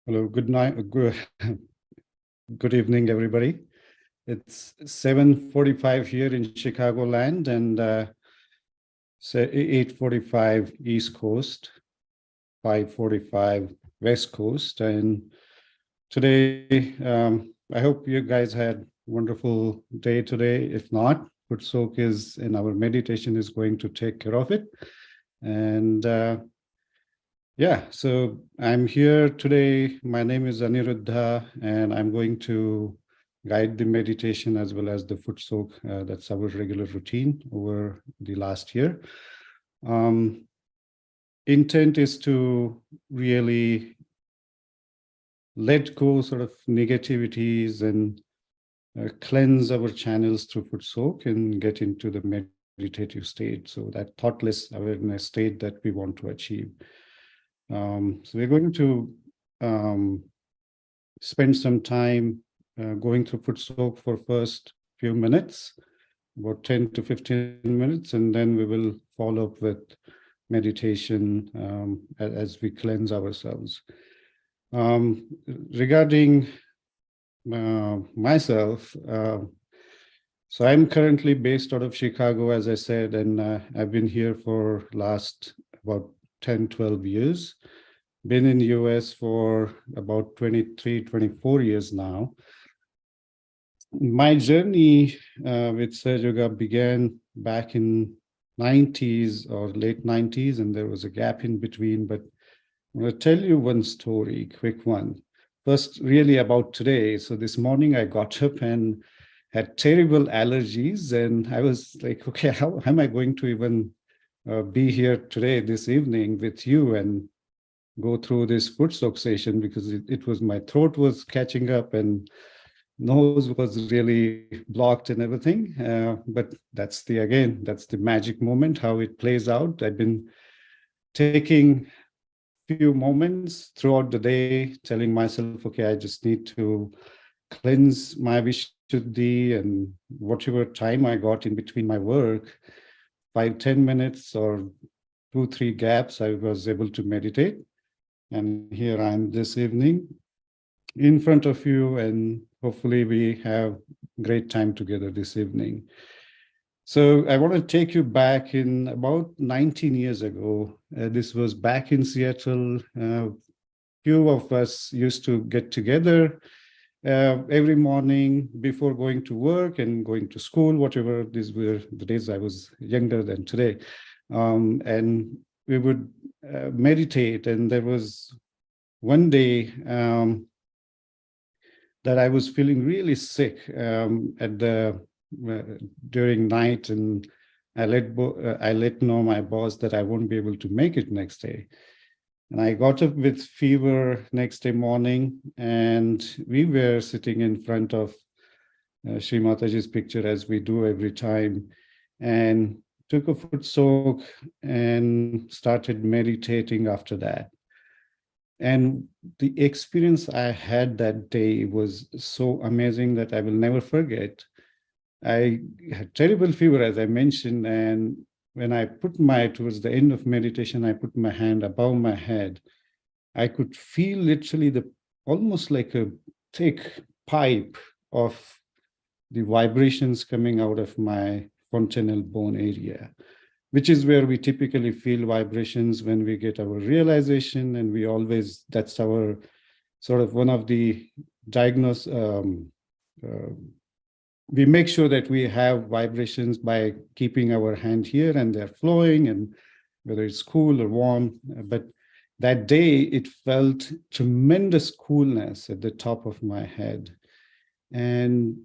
Hello, good night, good evening, everybody. It's 7:45 here in Chicagoland and 8:45 East Coast, 5:45 West Coast. And today, I hope you guys had wonderful day today. If not, Footsoak is in our meditation is going to take care of it. And yeah, so I'm here today. My name is Aniruddha, and I'm going to guide the meditation as well as the Footsoak. That's our regular routine over the last year. Intent is to really let go sort of negativities and cleanse our channels through Footsoak and get into the meditative state. So that thoughtless awareness state that we want to achieve. So we're going to spend some time going through Footsoak for first few minutes, about 10 to 15 minutes, and then we will follow up with meditation as we cleanse ourselves. Regarding myself, so I'm currently based out of Chicago, as I said, and I've been here for last about 10, 12 years. Been in the US for about 23, 24 years now. My journey with Sahaja Yoga began back in 90s or late 90s, and there was a gap in between. But I'm going to tell you one story, quick one. First, really about today. So this morning I got up and had terrible allergies, and I was like, okay, how am I going to even be here today, this evening with you and go through this Footsoak session, because it was, my throat was catching up and nose was really blocked and everything. But that's the magic moment, how it plays out. I've been taking few moments throughout the day, telling myself, okay, I just need to cleanse my Vishuddhi, and whatever time I got in between my work, 5-10 minutes or 2-3 gaps, I was able to meditate. And here I am this evening in front of you, and hopefully we have great time together this evening. So I want to take you back in about 19 years ago. This was back in Seattle. Few of us used to get together every morning before going to work and going to school, whatever. These were the days I was younger than today. And we would meditate. And there was one day that I was feeling really sick during night, and I let know my boss that I won't be able to make it next day. And I got up with fever next day morning, and we were sitting in front of Sri Mataji's picture, as we do every time, and took a Footsoak and started meditating after that. And the experience I had that day was so amazing that I will never forget. I had terrible fever, as I mentioned, and when I towards the end of meditation, I put my hand above my head, I could feel literally almost like a thick pipe of the vibrations coming out of my fontanel bone area, which is where we typically feel vibrations when we get our realization. And that's our sort of one of the diagnose. We make sure that we have vibrations by keeping our hand here and they're flowing, and whether it's cool or warm. But that day, it felt tremendous coolness at the top of my head. And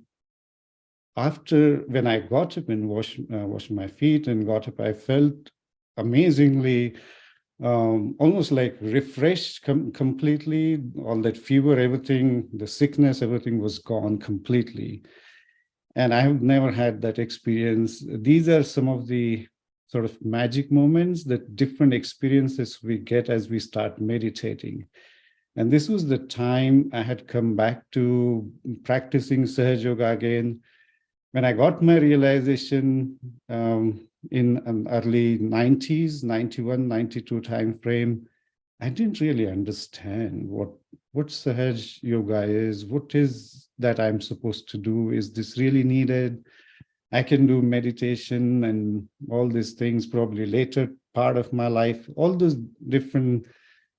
when I got up and washed my feet and got up, I felt amazingly, almost like refreshed completely. All that fever, everything, the sickness, everything was gone completely. And I have never had that experience. These are some of the sort of magic moments, that different experiences we get as we start meditating. And this was the time I had come back to practicing Sahaja Yoga again. When I got my realization in an early 90s, 91, 92 time frame, I didn't really understand what Sahaj Yoga is, what is that I'm supposed to do, is this really needed? I can do meditation and all these things probably later part of my life. All those different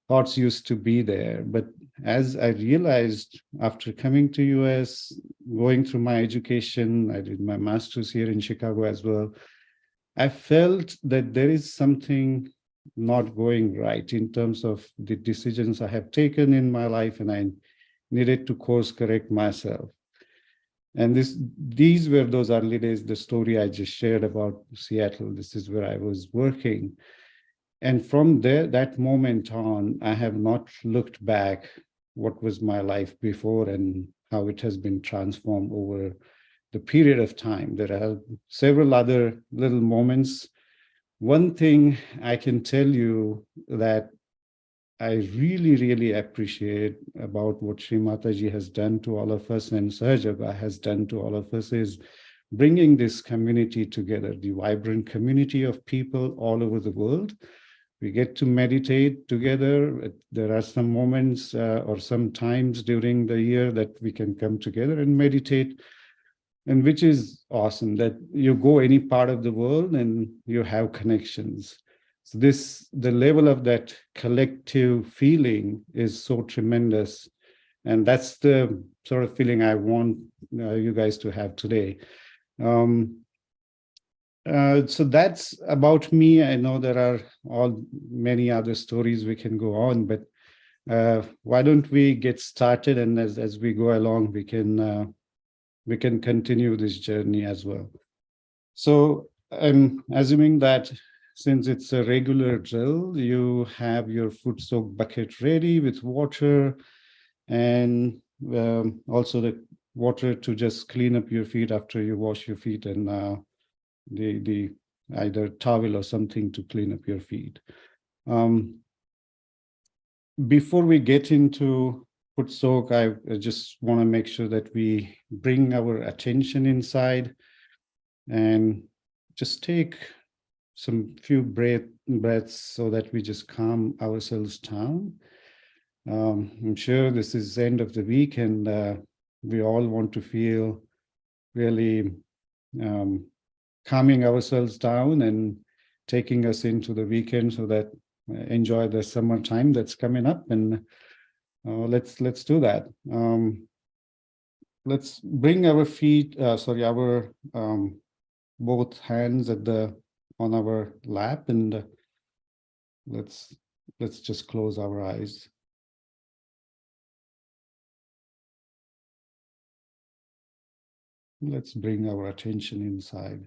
thoughts used to be there. But as I realized after coming to US, going through my education, I did my master's here in Chicago as well. I felt that there is something not going right in terms of the decisions I have taken in my life, and I needed to course correct myself. And these were those early days, the story I just shared about Seattle. This is where I was working. And from there, that moment on, I have not looked back what was my life before and how it has been transformed over the period of time. There are several other little moments. One thing I can tell you that I really, really appreciate about what Sri Mataji has done to all of us and Sahaja Yoga has done to all of us is bringing this community together, the vibrant community of people all over the world. We get to meditate together. There are some moments or some times during the year that we can come together and meditate, and which is awesome that you go any part of the world and you have connections. So the level of that collective feeling is so tremendous, and that's the sort of feeling I want you guys to have today. So that's about me. I know there are all many other stories we can go on, but why don't we get started, and as we go along, we can continue this journey as well. So I'm assuming that since it's a regular drill, you have your Footsoak bucket ready with water, and also the water to just clean up your feet after you wash your feet, and the either towel or something to clean up your feet. Before we get into Footsoak, I just want to make sure that we bring our attention inside and just take some few breaths so that we just calm ourselves down. I'm sure this is the end of the week, and we all want to feel really calming ourselves down and taking us into the weekend so that enjoy the summertime that's coming up. And let's do that. Let's bring our feet, our both hands on our lap, and let's just close our eyes. Let's bring our attention inside.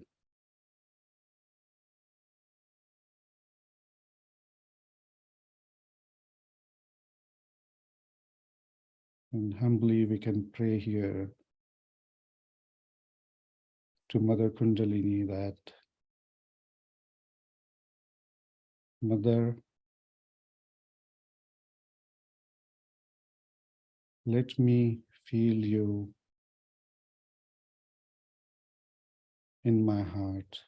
And humbly we can pray here to Mother Kundalini that, Mother, let me feel you in my heart.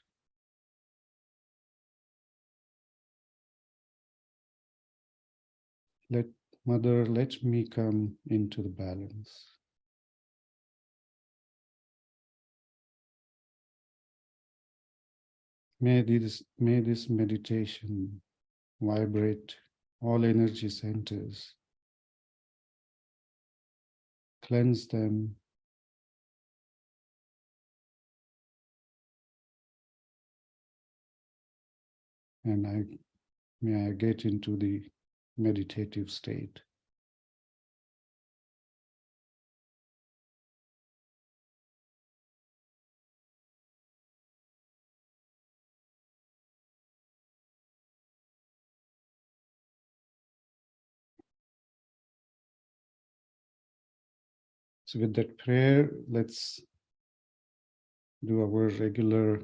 Mother, let me come into the balance. May this meditation vibrate all energy centers, cleanse them, and may I get into the meditative state. So with that prayer, let's do our regular,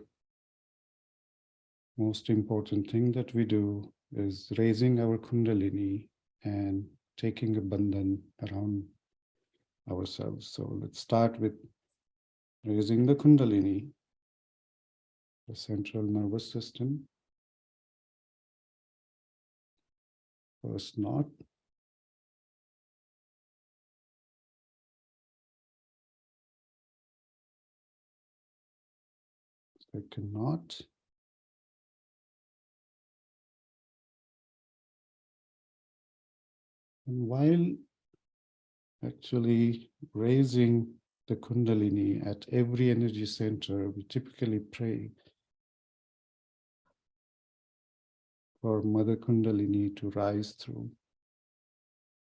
most important thing that we do is raising our Kundalini and taking a bandhan around ourselves. So let's start with raising the Kundalini, the central nervous system. First knot. Second knot. And while actually raising the Kundalini at every energy center, we typically pray for Mother Kundalini to rise through.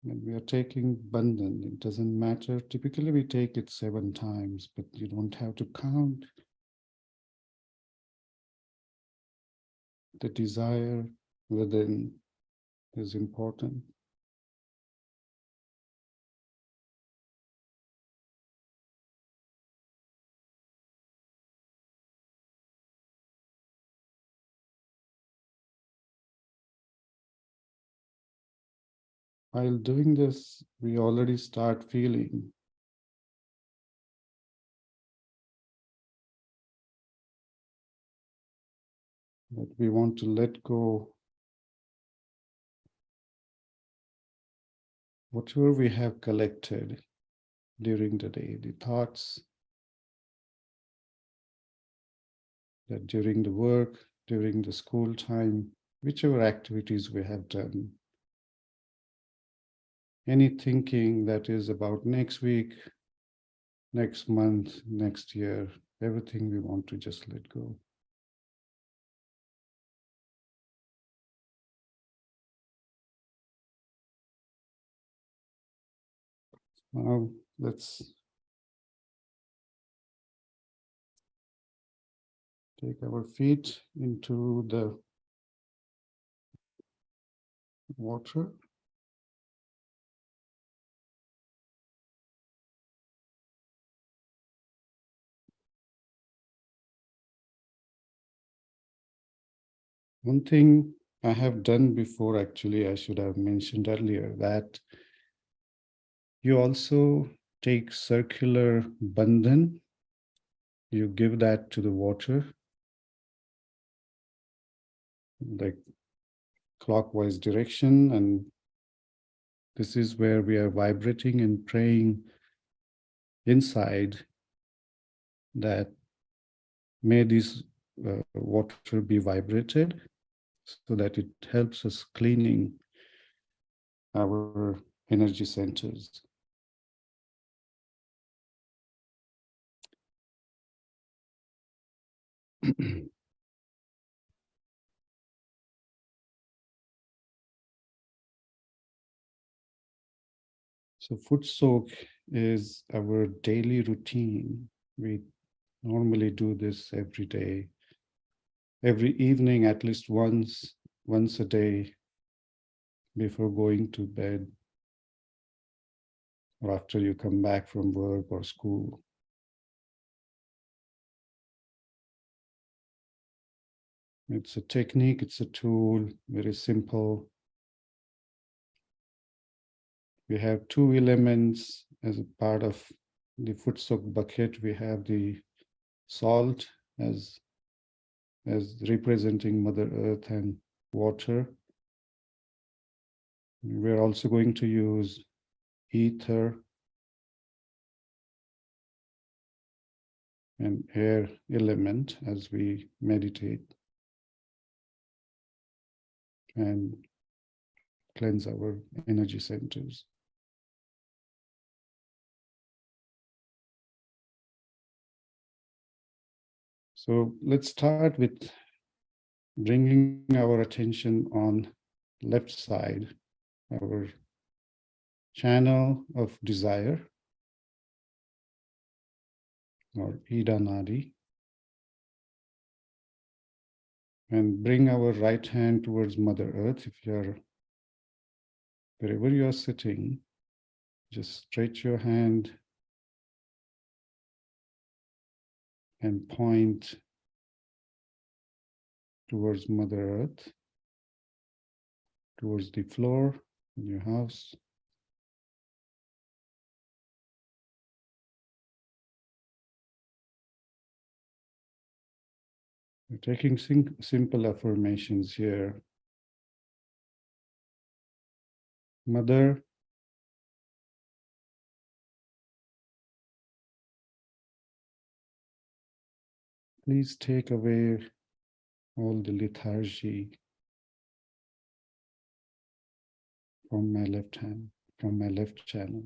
And we are taking Bandhan. It doesn't matter. Typically, we take it 7 times, but you don't have to count. The desire within is important. While doing this, we already start feeling that we want to let go whatever we have collected during the day, the thoughts that during the work, during the school time, whichever activities we have done, any thinking that is about next week, next month, next year, everything we want to just let go. Now let's take our feet into the water. One thing I have done before, actually, I should have mentioned earlier, that you also take circular bandhan, you give that to the water, like clockwise direction, and this is where we are vibrating and praying inside that may this water be vibrated so that it helps us cleaning our energy centers. So Footsoak is our daily routine. We normally do this every day, every evening, at least once a day before going to bed or after you come back from work or school. It's a technique, it's a tool, very simple. We have 2 elements as a part of the Footsoak bucket. We have the salt as representing Mother Earth and water. We're also going to use ether and air element as we meditate and cleanse our energy centers. So let's start with bringing our attention on left side, our channel of desire, or Ida Nadi, and bring our right hand towards Mother Earth. If you're wherever you are sitting, just stretch your hand and point towards Mother Earth, towards the floor in your house. We're taking simple affirmations here. Mother, please take away all the lethargy from my left hand, from my left channel.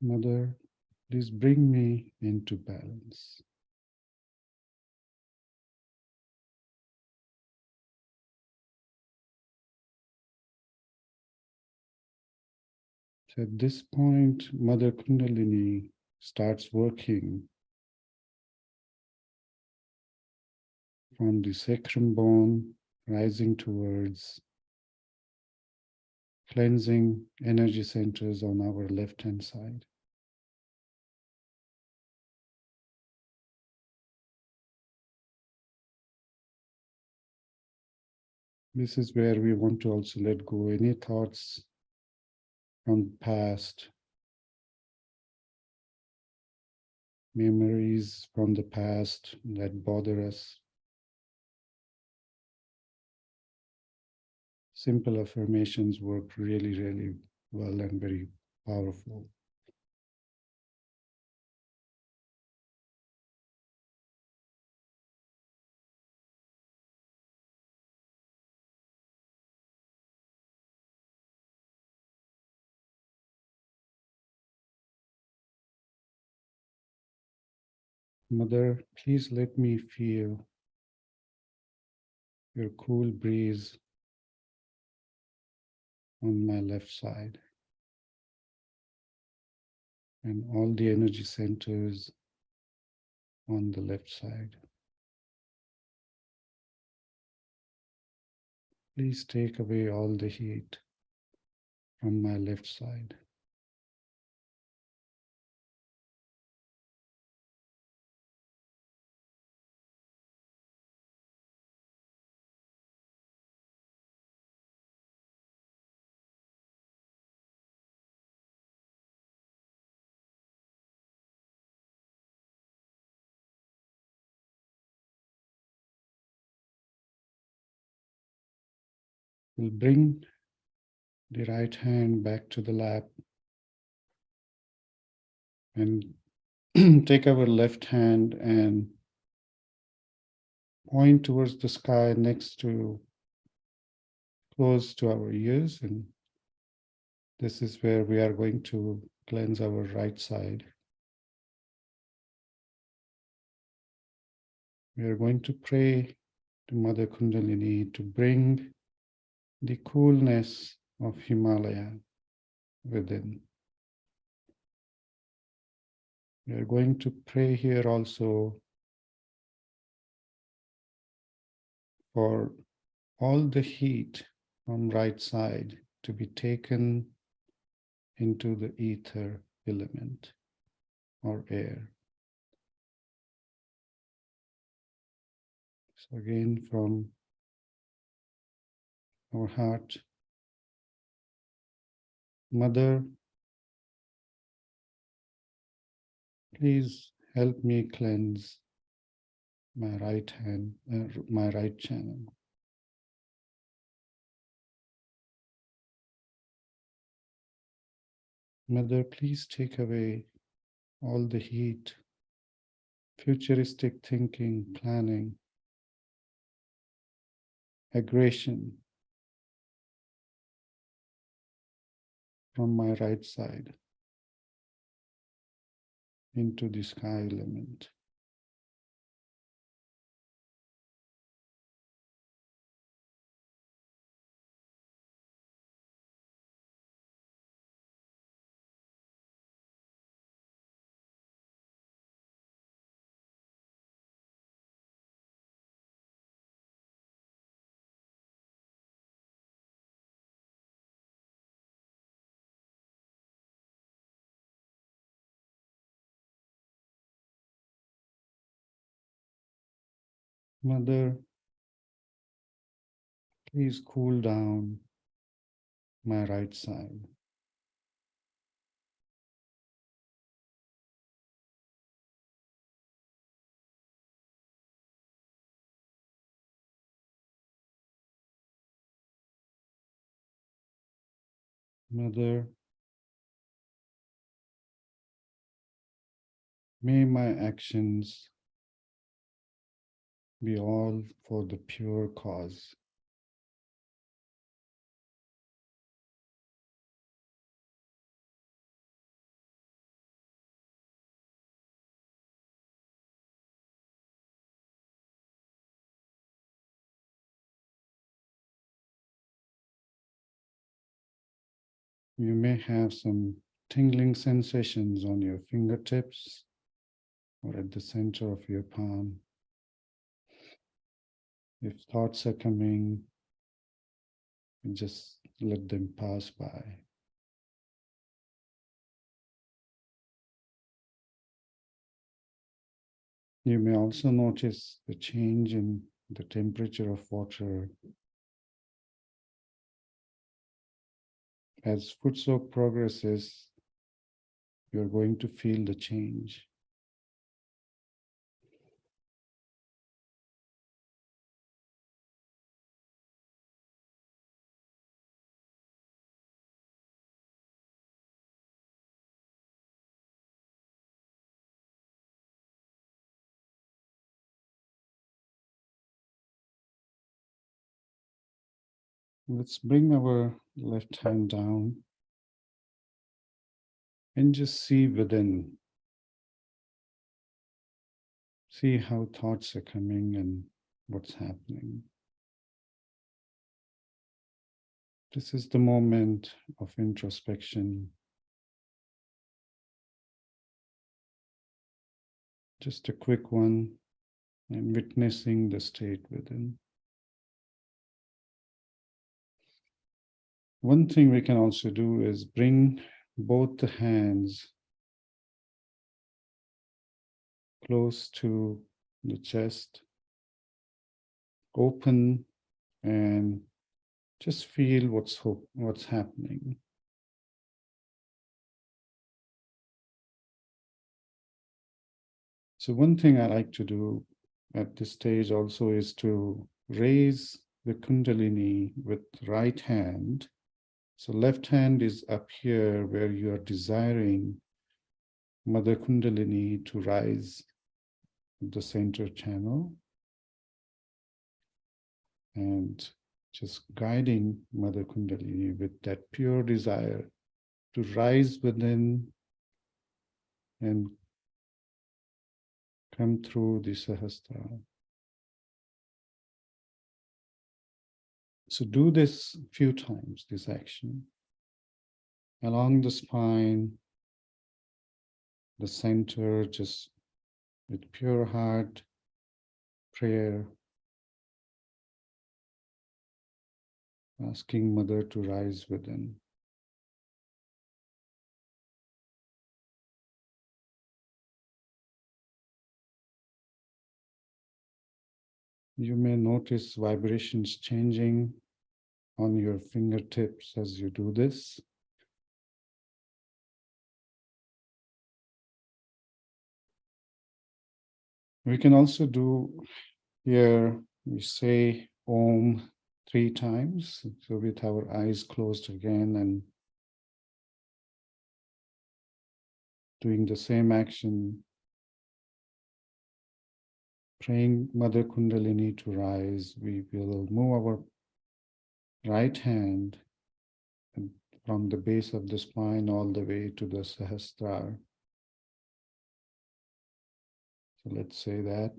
Mother, please bring me into balance. So at this point, Mother Kundalini starts working from the sacrum bone, rising towards cleansing energy centers on our left-hand side. This is where we want to also let go any thoughts from the past, memories from the past that bother us. Simple affirmations work really, really well and very powerful. Mother, please let me feel your cool breeze on my left side and all the energy centers on the left side. Please take away all the heat from my left side. We'll bring the right hand back to the lap and take our left hand and point towards the sky next to, close to our ears. And this is where we are going to cleanse our right side. We are going to pray to Mother Kundalini to bring the coolness of Himalaya within. We are going to pray here also for all the heat from right side to be taken into the ether element or air. So again, from our heart, Mother, please help me cleanse my right hand, my right channel. Mother, please take away all the heat, futuristic thinking, planning, aggression from my right side into the sky element. Mother, please cool down my right side. Mother, may my actions be all for the pure cause. You may have some tingling sensations on your fingertips or at the center of your palm. If thoughts are coming, just let them pass by. You may also notice the change in the temperature of water. As Footsoak progresses, you're going to feel the change. Let's bring our left hand down and just see within. See how thoughts are coming and what's happening. This is the moment of introspection. Just a quick one, and witnessing the state within. One thing we can also do is bring both the hands close to the chest, open, and just feel what's happening. So one thing I like to do at this stage also is to raise the Kundalini with right hand. So left hand is up here where you are desiring Mother Kundalini to rise the center channel, and just guiding Mother Kundalini with that pure desire to rise within and come through the Sahasrara. So do this a few times, this action. Along the spine, the center, just with pure heart, prayer, asking Mother to rise within. You may notice vibrations changing on your fingertips as you do this. We can also do here, we say Om 3 times. So with our eyes closed again and doing the same action, praying Mother Kundalini to rise, we will move our right hand from the base of the spine all the way to the Sahasrara. So let's say that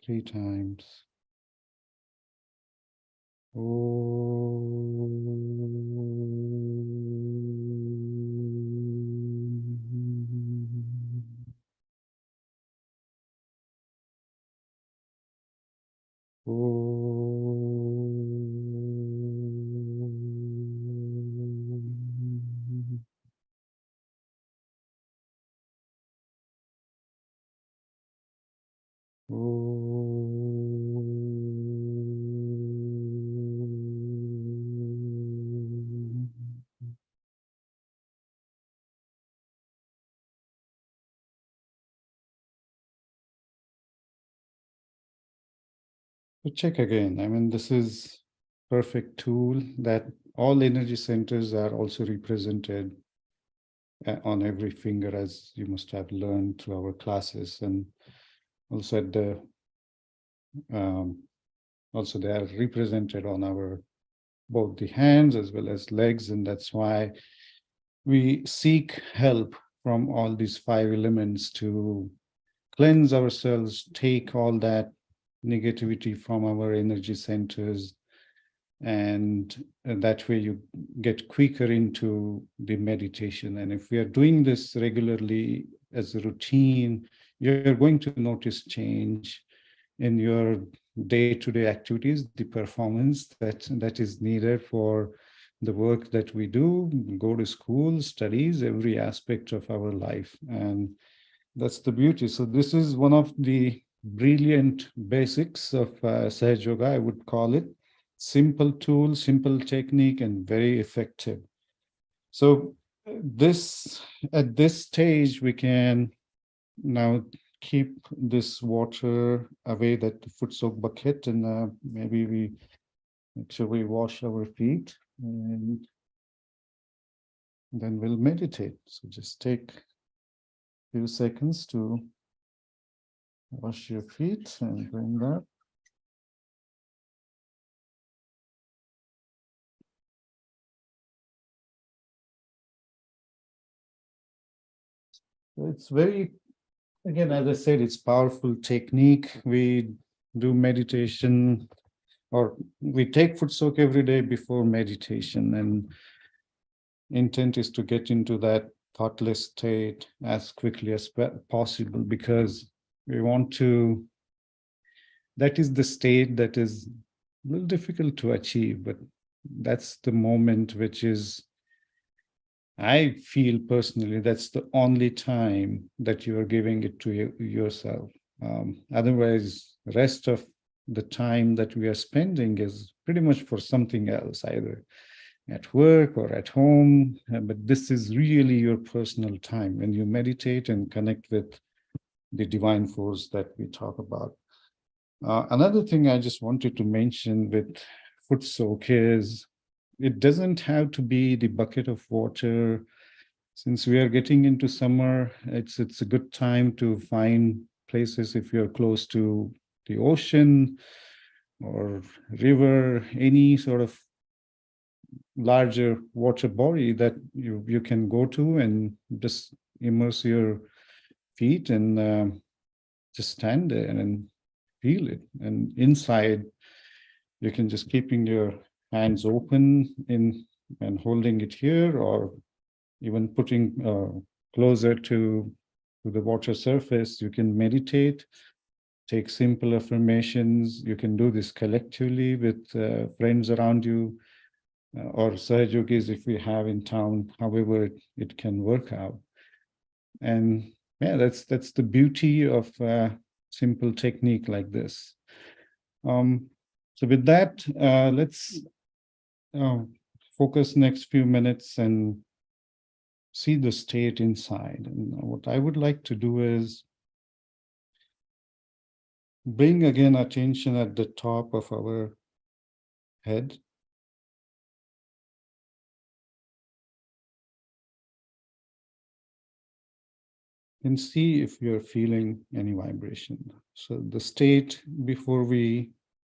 3 times. Om. So check again. I mean, this is perfect tool that all energy centers are also represented on every finger, as you must have learned through our classes, and also at the um, also they are represented on our both the hands as well as legs, and that's why we seek help from all these five elements to cleanse ourselves, take all that negativity from our energy centers, and that way you get quicker into the meditation. And if we are doing this regularly as a routine, you're going to notice change in your day-to-day activities, the performance that is needed for the work that we do, go to school, studies, every aspect of our life. And that's the beauty. So this is one of the brilliant basics of Sahaja Yoga, I would call it. Simple tool, simple technique, and very effective. So this at this stage, we can now keep this water away, that the Footsoak bucket, and maybe we make sure we wash our feet, and then we'll meditate. So just take a few seconds to wash your feet and bring that. It's very, again, as I said, it's powerful technique. We do meditation, or we take Footsoak every day before meditation, and intent is to get into that thoughtless state as quickly as possible, because we want to, that is the state that is a little difficult to achieve, but that's the moment which is, I feel personally, that's the only time that you are giving it to yourself. Otherwise, the rest of the time that we are spending is pretty much for something else, either at work or at home. But this is really your personal time when you meditate and connect with the divine force that we talk about. Another thing I just wanted to mention with Footsoak is it doesn't have to be the bucket of water. Since we are getting into summer, it's a good time to find places if you're close to the ocean or river, any sort of larger water body that you can go to, and just immerse your feet and just stand there and feel it. And inside, you can just keeping your hands open in and holding it here, or even putting closer to the water surface. You can meditate, take simple affirmations. You can do this collectively with friends around you, or Sahajogis if we have in town, however it can work out. And yeah, that's the beauty of simple technique like this. So with that, let's focus next few minutes and see the state inside. And what I would like to do is bring again attention at the top of our head. And see if you're feeling any vibration. So the state before we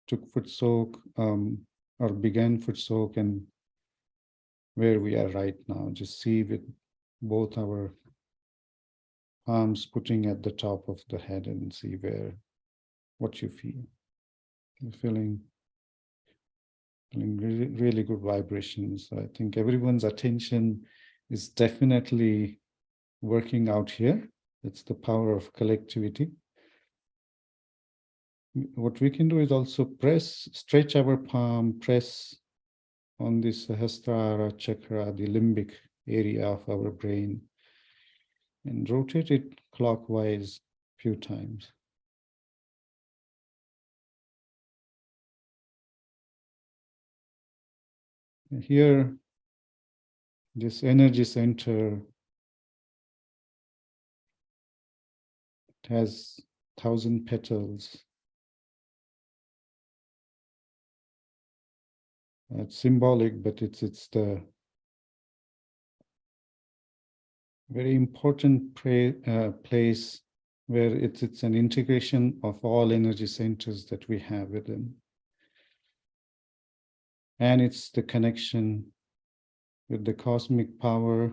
took Footsoak or began Footsoak, and where we are right now, just see with both our palms putting at the top of the head and see what you feel. You're feeling really, really good vibrations. I think everyone's attention is definitely working out here. It's the power of collectivity. What we can do is also stretch our palm, press on this Sahasrara chakra, the limbic area of our brain, and rotate it clockwise a few times. And here, this energy center has 1,000 petals. It's symbolic, but it's the very important place where it's an integration of all energy centers that we have within. And it's the connection with the cosmic power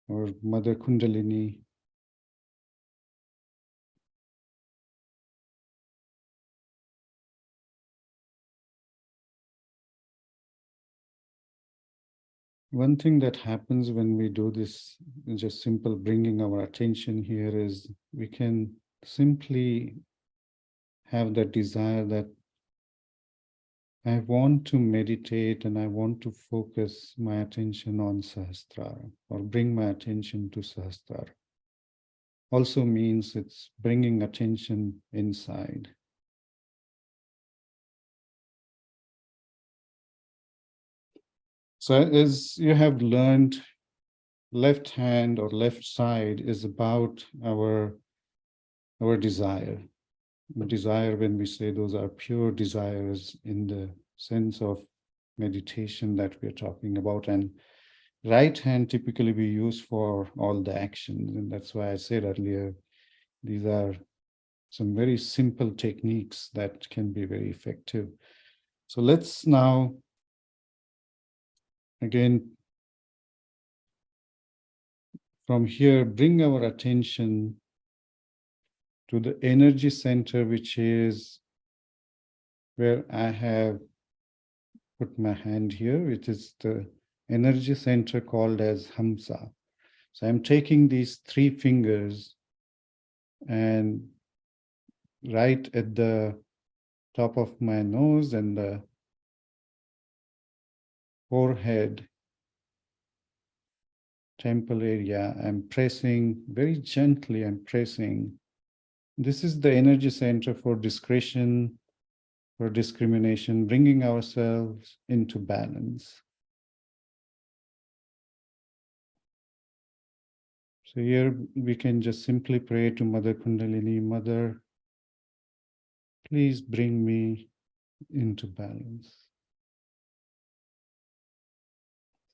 or Mother Kundalini. One thing that happens when we do this, just simple bringing our attention here, is we can simply have that desire that I want to meditate and I want to focus my attention on Sahasrara, or bring my attention to Sahasrara. Also means it's bringing attention inside. So as you have learned, left hand or left side is about our desire. Desire, when we say those are pure desires in the sense of meditation that we're talking about, and right hand typically we use for all the actions. And that's why I said earlier, these are some very simple techniques that can be very effective. So let's now, again, from here, bring our attention to the energy center, which is where I have put my hand here, which is the energy center called as Hamsa. So I'm taking these 3 fingers and right at the top of my nose and the forehead, temple area, I'm pressing very gently, I'm pressing. This is the energy center for discretion, for discrimination, bringing ourselves into balance. So here we can just simply pray to Mother Kundalini, Mother, please bring me into balance.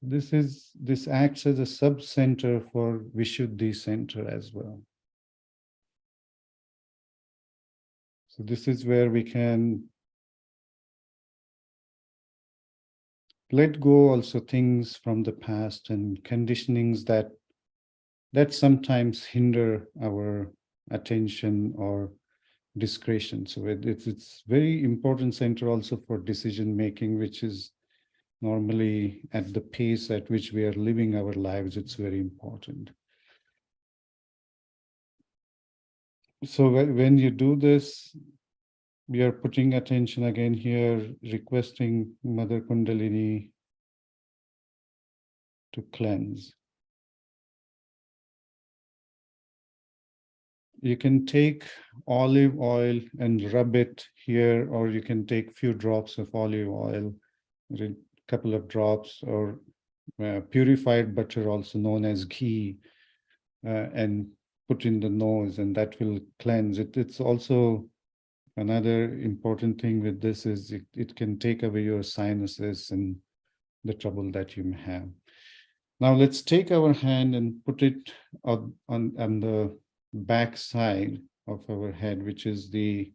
This acts as a sub-center for Vishuddhi center as well. So this is where we can let go also things from the past and conditionings that sometimes hinder our attention or discretion. So it's very important center also for decision making, which is normally at the pace at which we are living our lives, it's very important. So when you do this, we are putting attention again here, requesting Mother Kundalini to cleanse. You can take olive oil and rub it here, or you can take few drops of olive oil, a couple of drops, or purified butter, also known as ghee, and put in the nose, and that will cleanse it. It's also another important thing with this is it can take away your sinuses and the trouble that you may have. Now let's take our hand and put it on the back side of our head, which is the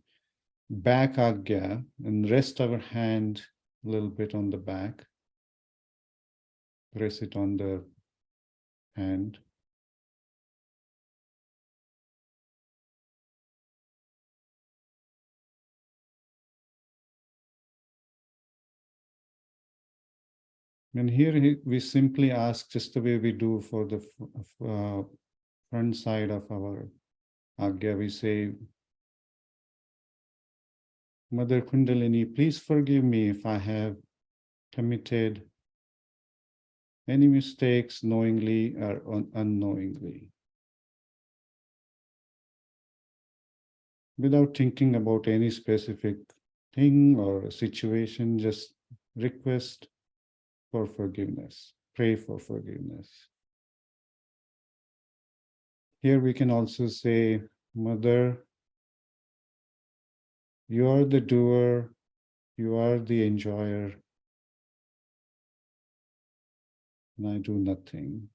back agya, and rest our hand a little bit on the back. Press it on the hand. And here we simply ask, just the way we do for the front side of our agya, we say, Mother Kundalini, please forgive me if I have committed any mistakes knowingly or unknowingly. Without thinking about any specific thing or situation, just request for forgiveness, pray for forgiveness. Here we can also say, Mother, you are the doer You are the enjoyer, and I do nothing.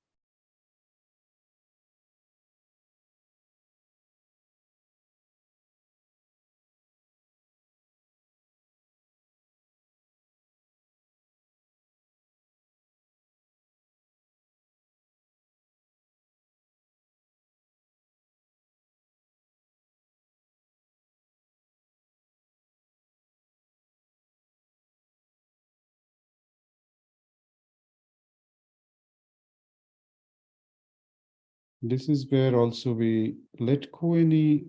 This is where also we let go any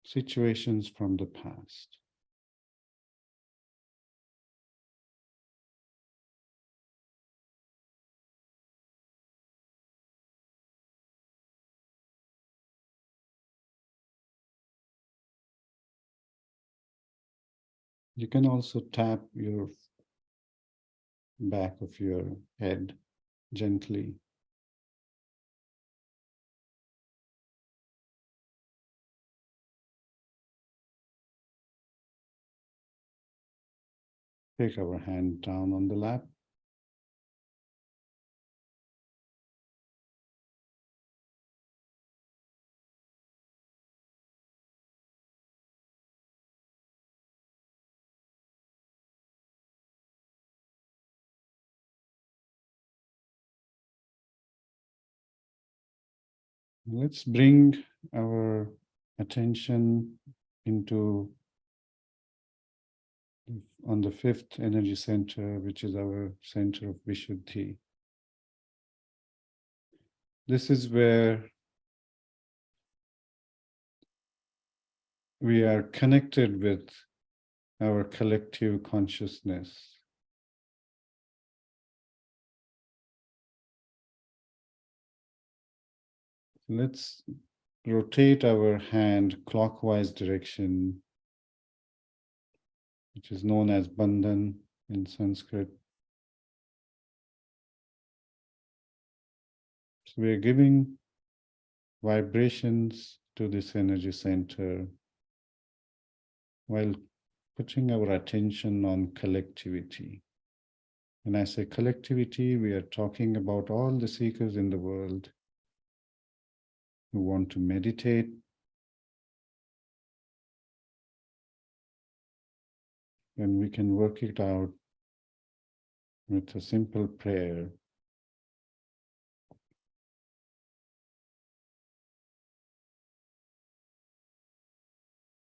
situations from the past. You can also tap your back of your head gently. Take our hand down on the lap. Let's bring our attention into on the fifth energy center, which is our center of Vishuddhi. This is where we are connected with our collective consciousness. Let's rotate our hand clockwise direction, which is known as Bandhan in Sanskrit. So we are giving vibrations to this energy center while putting our attention on collectivity. When I say collectivity, we are talking about all the seekers in the world who want to meditate, and we can work it out with a simple prayer.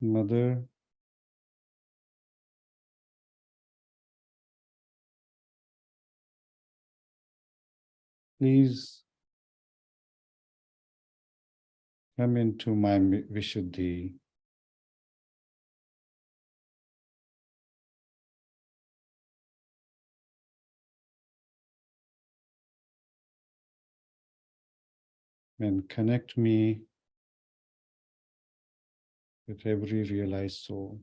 Mother, please come into my Vishuddhi. And connect me with every realized soul.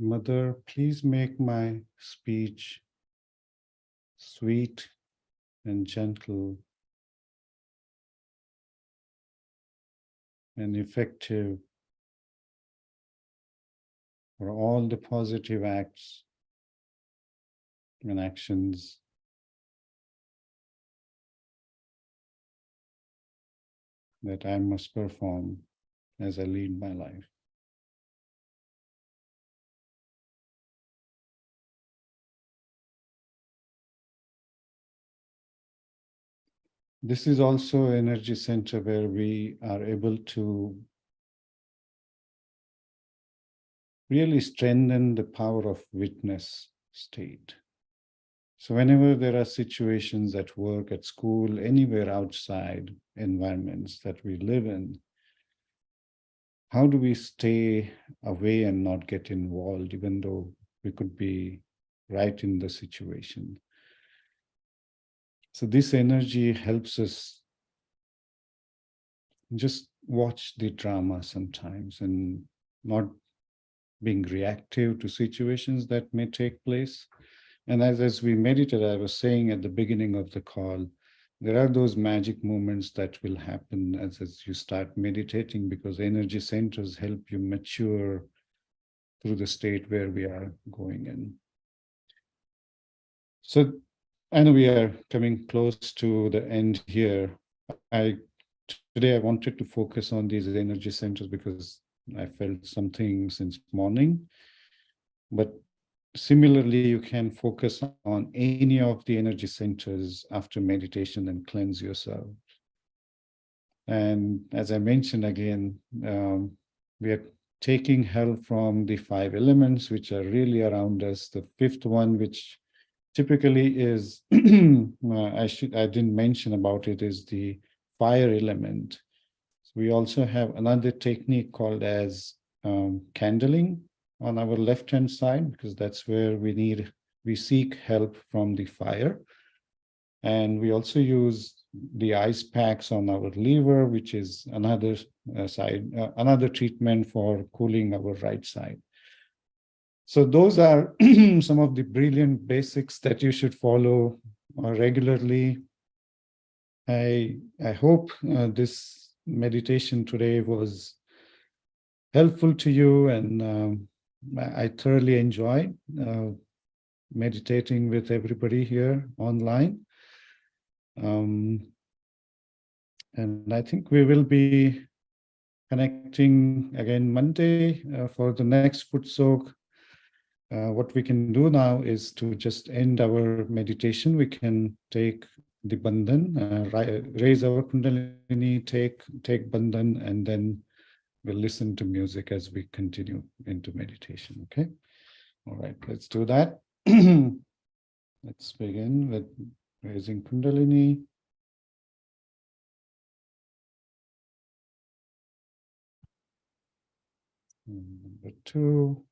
Mother, please make my speech sweet and gentle and effective for all the positive acts and actions that I must perform as I lead my life. This is also an energy center where we are able to really strengthen the power of witness state. So whenever there are situations at work, at school, anywhere outside environments that we live in, how do we stay away and not get involved, even though we could be right in the situation? So this energy helps us just watch the drama sometimes and not being reactive to situations that may take place. And as we meditate, I was saying at the beginning of the call, there are those magic moments that will happen as you start meditating, because energy centers help you mature through the state where we are going in. So I know we are coming close to the end here. Today I wanted to focus on these energy centers because I felt something since morning. But similarly, you can focus on any of the energy centers after meditation and cleanse yourself. And as I mentioned again, we are taking help from the 5 elements, which are really around us. The 5th one, which typically is, I didn't mention about it, is the fire element. So we also have another technique called as candling on our left-hand side, because that's where we seek help from the fire. And we also use the ice packs on our liver, which is another another treatment for cooling our right side. So those are some of the brilliant basics that you should follow regularly. I hope this meditation today was helpful to you, and I thoroughly enjoy meditating with everybody here online. And I think we will be connecting again Monday for the next Footsoak. What we can do now is to just end our meditation. We can take the bandhan, raise our kundalini, take bandhan, and then we'll listen to music as we continue into meditation. Okay. All right. Let's do that. Let's begin with raising kundalini. Number 2.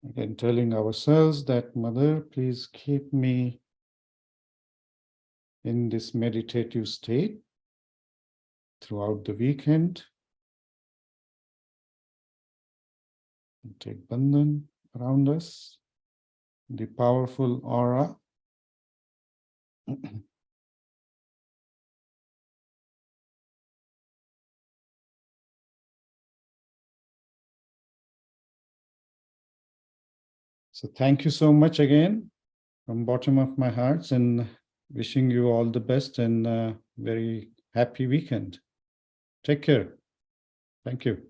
Again, telling ourselves that, Mother, please keep me in this meditative state throughout the weekend. And take bandhan around us, the powerful aura. So thank you so much again from bottom of my heart, and wishing you all the best and very happy weekend. Take care. Thank you.